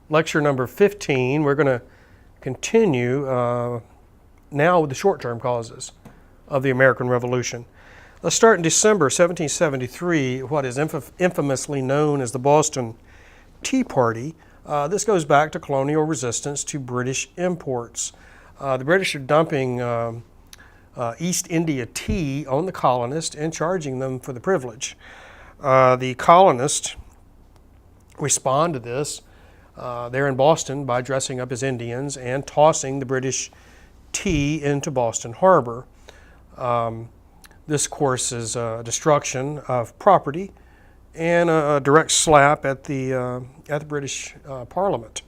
lecture number 15. We're going to continue now with the short-term causes of the American Revolution. Let's start in December 1773, what is infamously known as the Boston Tea Party. This goes back to colonial resistance to British imports. The British are dumping East India tea on the colonists and charging them for the privilege. The colonists respond to this. They're in Boston by dressing up as Indians and tossing the British tea into Boston Harbor. This, of course, is destruction of property and a direct slap at the British Parliament.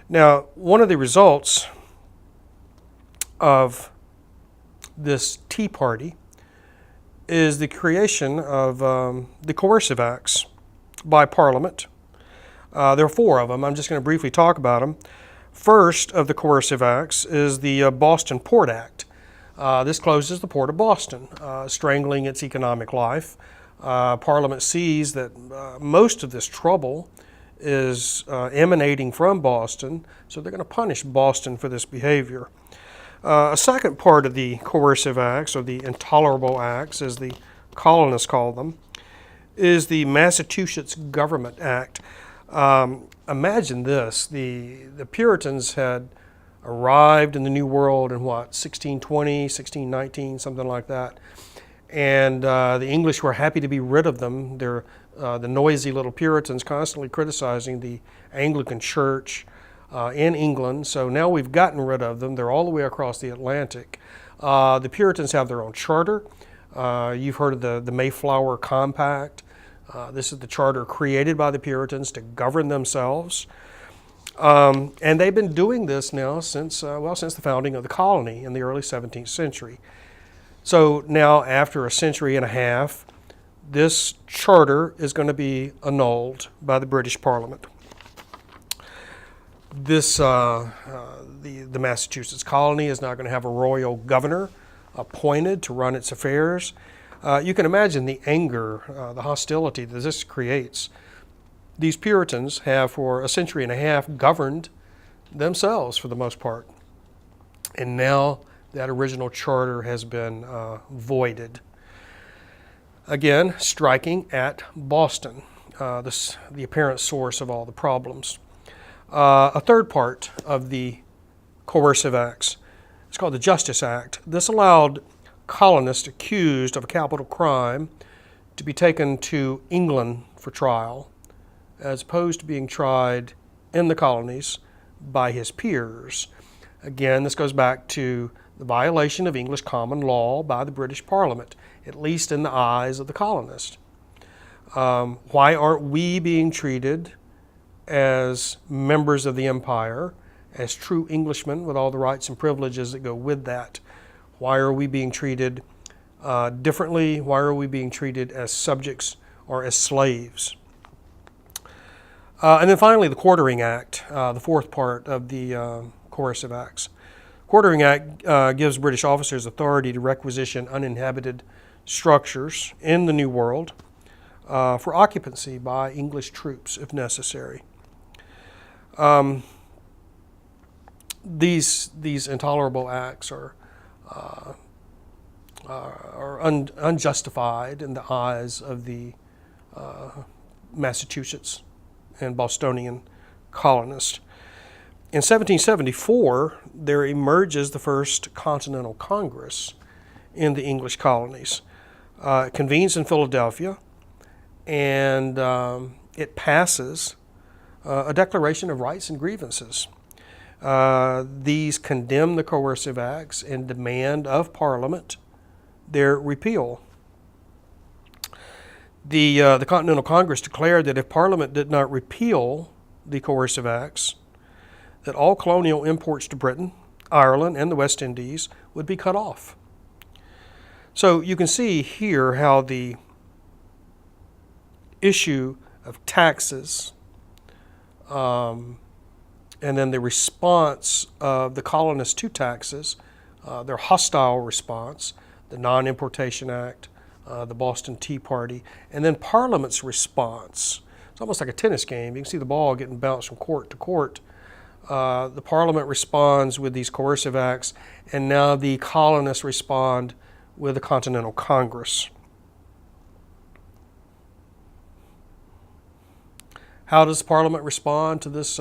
Now, one of the results of this Tea Party is the creation of the coercive acts by Parliament. There are four of them. I'm just going to briefly talk about them. First of the coercive acts is the Boston Port Act. This closes the port of Boston, strangling its economic life. Parliament sees that most of this trouble is emanating from Boston, so they're going to punish Boston for this behavior. A second part of the coercive acts, or the intolerable acts, as the colonists call them, is the Massachusetts Government Act. Imagine this, the Puritans had arrived in the New World in what, 1620, 1619, something like that. And the English were happy to be rid of them. They're the noisy little Puritans constantly criticizing the Anglican Church in England. So now we've gotten rid of them. They're all the way across the Atlantic. The Puritans have their own charter. You've heard of the Mayflower Compact. This is the charter created by the Puritans to govern themselves. And they've been doing this now since the founding of the colony in the early 17th century. So now, after a century and a half, this charter is going to be annulled by the British Parliament. This, the Massachusetts colony is now going to have a royal governor appointed to run its affairs. You can imagine the anger, the hostility that this creates. These Puritans have, for a century and a half, governed themselves for the most part. And now that original charter has been voided. Again, striking at Boston, the apparent source of all the problems. A third part of the coercive acts is called the Justice Act. This allowed colonists accused of a capital crime to be taken to England for trial, as opposed to being tried in the colonies by his peers. Again, this goes back to the violation of English common law by the British Parliament, at least in the eyes of the colonists. Why aren't we being treated as members of the empire, as true Englishmen with all the rights and privileges that go with that? Why are we being treated differently? Why are we being treated as subjects or as slaves? And then finally, the Quartering Act, the fourth part of the coercive acts. Quartering Act gives British officers authority to requisition uninhabited structures in the New World for occupancy by English troops if necessary. These intolerable acts are unjustified in the eyes of the Massachusetts and Bostonian colonists. In 1774, there emerges the first Continental Congress in the English colonies. It convenes in Philadelphia, and it passes a Declaration of Rights and Grievances. These condemn the coercive acts and demand of Parliament their repeal. The Continental Congress declared that if Parliament did not repeal the coercive acts, that all colonial imports to Britain, Ireland, and the West Indies would be cut off. So you can see here how the issue of taxes and then the response of the colonists to taxes, their hostile response, the Non-Importation Act, the Boston Tea Party, and then Parliament's response. It's almost like a tennis game. You can see the ball getting bounced from court to court. The Parliament responds with these coercive acts, and now the colonists respond with the Continental Congress. How does Parliament respond to this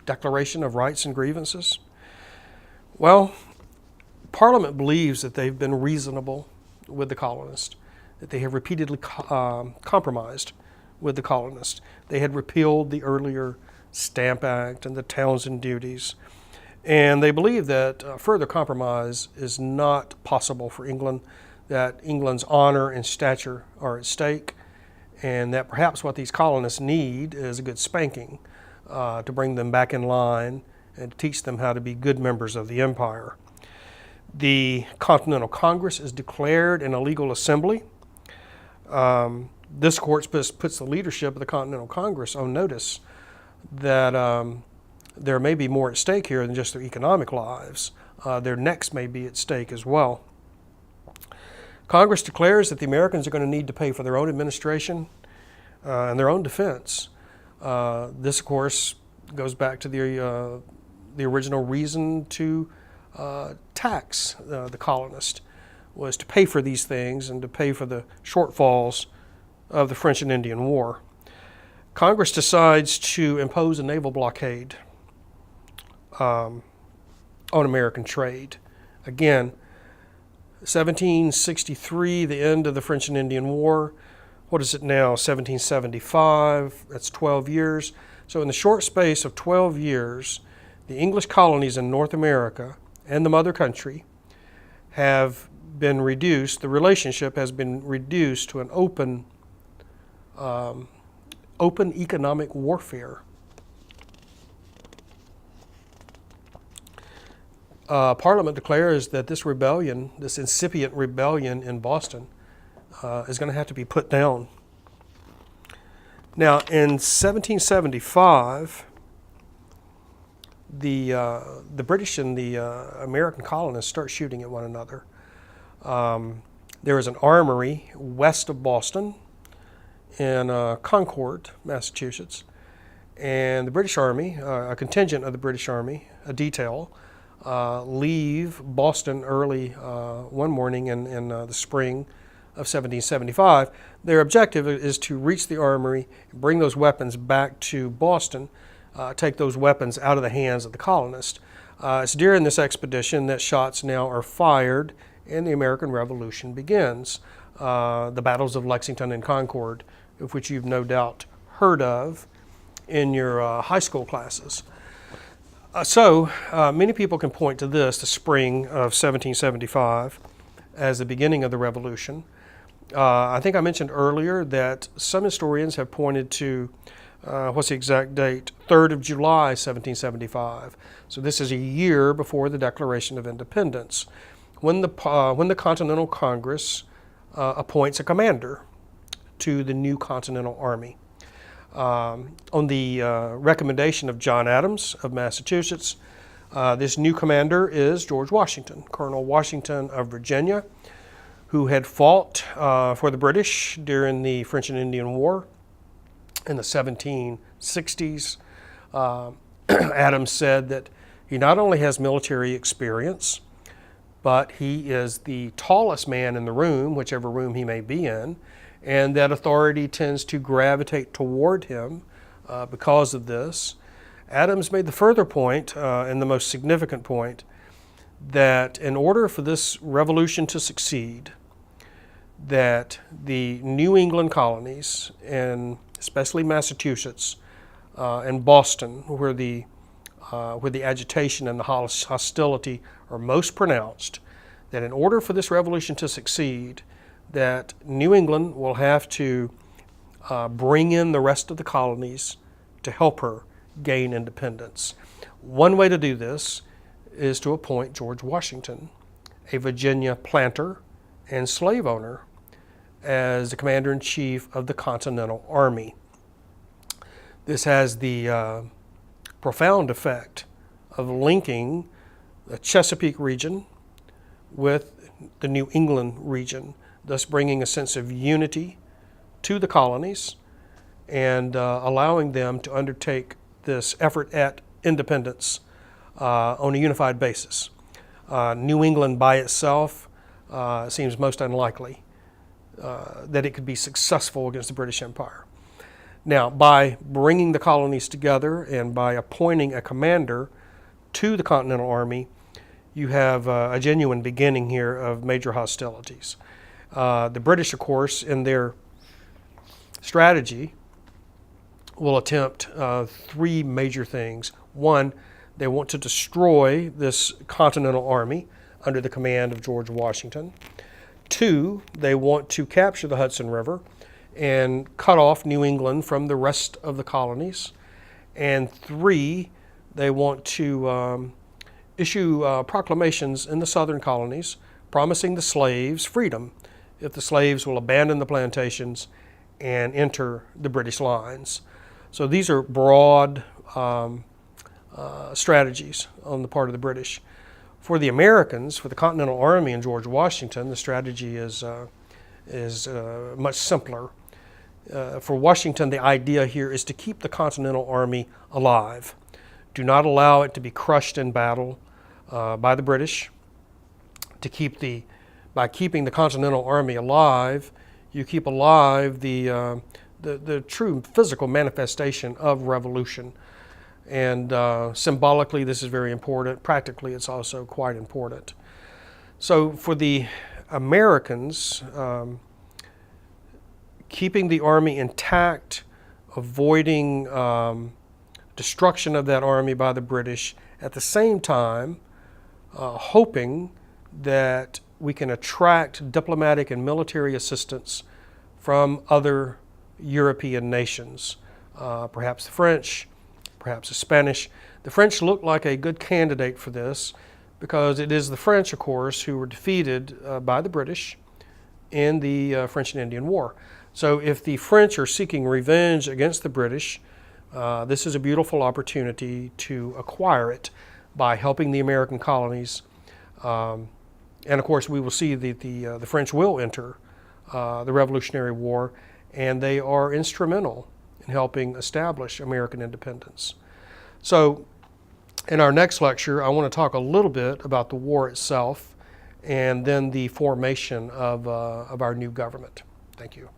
Declaration of Rights and Grievances? Well, Parliament believes that they've been reasonable with the colonists, that they have repeatedly compromised with the colonists. They had repealed the earlier Stamp Act and the Townshend duties, and they believe that further compromise is not possible for England, that England's honor and stature are at stake, and that perhaps what these colonists need is a good spanking to bring them back in line and to teach them how to be good members of the empire. The Continental Congress is declared an illegal assembly. This court puts the leadership of the Continental Congress on notice that there may be more at stake here than just their economic lives. Their necks may be at stake as well. Congress declares that the Americans are going to need to pay for their own administration and their own defense. This, of course, goes back to the original reason to tax the colonist, was to pay for these things and to pay for the shortfalls of the French and Indian War. Congress decides to impose a naval blockade on American trade. Again, 1763, the end of the French and Indian War. What is it now? 1775. That's 12 years. So in the short space of 12 years, the English colonies in North America and the mother country have been reduced, the relationship has been reduced to an open economic warfare. Parliament declares that this rebellion, this incipient rebellion in Boston, is going to have to be put down. Now, in 1775, the British and the American colonists start shooting at one another. There is an armory west of Boston in Concord, Massachusetts, and the British Army, a contingent of the British Army, a detail, leave Boston early one morning in the spring of 1775. Their objective is to reach the armory, bring those weapons back to Boston, take those weapons out of the hands of the colonists. It's during this expedition that shots now are fired and the American Revolution begins. The battles of Lexington and Concord, of which you've no doubt heard of in your high school classes. So many people can point to this, the spring of 1775, as the beginning of the Revolution. I think I mentioned earlier that some historians have pointed to, what's the exact date? 3rd of July, 1775. So this is a year before the Declaration of Independence, when the Continental Congress appoints a commander to the new Continental Army. On the recommendation of John Adams of Massachusetts, this new commander is George Washington, Colonel Washington of Virginia, who had fought for the British during the French and Indian War in the 1760s. Adams said that he not only has military experience, but he is the tallest man in the room, whichever room he may be in, and that authority tends to gravitate toward him because of this. Adams made the further point, and the most significant point, that in order for this revolution to succeed, that the New England colonies, and especially Massachusetts and Boston, where the agitation and the hostility are most pronounced, that in order for this revolution to succeed, that New England will have to bring in the rest of the colonies to help her gain independence. One way to do this is to appoint George Washington, a Virginia planter and slave owner, as the commander-in-chief of the Continental Army. This has the profound effect of linking the Chesapeake region with the New England region, thus bringing a sense of unity to the colonies and allowing them to undertake this effort at independence on a unified basis. New England by itself seems most unlikely that it could be successful against the British Empire. Now, by bringing the colonies together and by appointing a commander to the Continental Army, you have a genuine beginning here of major hostilities. The British, of course, in their strategy, will attempt three major things. One, they want to destroy this Continental Army under the command of George Washington. Two, they want to capture the Hudson River and cut off New England from the rest of the colonies. And three, they want to issue proclamations in the southern colonies promising the slaves freedom if the slaves will abandon the plantations and enter the British lines. So these are broad strategies on the part of the British. For the Americans, for the Continental Army and George Washington, the strategy is much simpler. For Washington, the idea here is to keep the Continental Army alive. Do not allow it to be crushed in battle by the British. By keeping the Continental Army alive, you keep alive the true physical manifestation of revolution. And symbolically, this is very important. Practically, it's also quite important. So for the Americans, keeping the army intact, avoiding destruction of that army by the British, at the same time hoping that we can attract diplomatic and military assistance from other European nations, perhaps the French, perhaps the Spanish. The French look like a good candidate for this because it is the French, of course, who were defeated by the British in the French and Indian War. So if the French are seeking revenge against the British, this is a beautiful opportunity to acquire it by helping the American colonies. And of course, we will see that the French will enter the Revolutionary War, and they are instrumental in helping establish American independence. So in our next lecture, I want to talk a little bit about the war itself and then the formation of our new government. Thank you.